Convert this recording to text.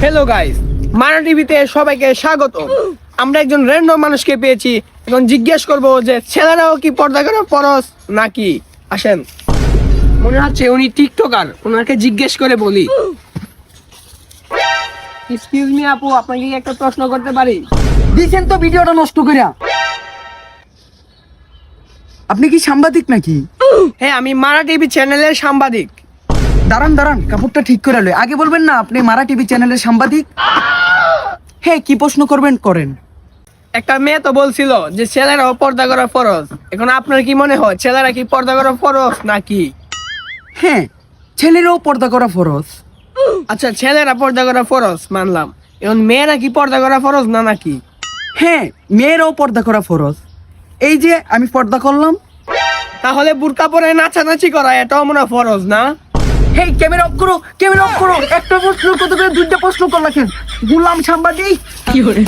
Hello guys, মানা টিভিতে সবাইকে স্বাগত। আমরা একজন র্যান্ডম মানুষকে পেয়েছি। এখন জিজ্ঞেস করব যে ছেলেরাও কি পর্দা করে ফরজ নাকি। আসেন, মনে হচ্ছে উনি টিকটকার, ওনাকে জিজ্ঞেস করে বলি। এক্সকিউজ মি আপু, আপনাকে কি একটা প্রশ্ন করতে পারি? দিছেন তো ভিডিওটা নষ্ট করিয়া। আপনি কি সাংবাদিক নাকি? হ্যাঁ, আমি মানা টিভি চ্যানেলের সাংবাদিক। দাঁড়ান দাঁড়ান, কাপড়টা ঠিক করে লই। আগে বলবেন না আপনি মারা টিভি চ্যানেলের সাংবাদিক। হ্যাঁ, কি প্রশ্ন করবেন করেন। একটা মেয়ে তো বলছিল যে ছেলেরাও পর্দা করা ফরজ। এখন আপনার কি মনে হয় ছেলেরা কি পর্দা করা ফরজ নাকি? হ্যাঁ, ছেলেরও পর্দা করা ফরজ। আচ্ছা, ছেলেরা পর্দা করা ফরজ মানলাম, এখন মেয়েরা কি পর্দা করা ফরজ না নাকি? হ্যাঁ, মেয়েরাও পর্দা করা ফরজ। এই যে আমি পর্দা করলাম। তাহলে বুরকা পরে নাচানাচি করা এটাও মনে হয় ফরজ না? হেই, ক্যামেরা অফ করো, ক্যামেরা অফ করো। একটা প্রশ্ন কত করে দুইটা প্রশ্ন করলাম। গুলাম সাংবাদিক। কি করে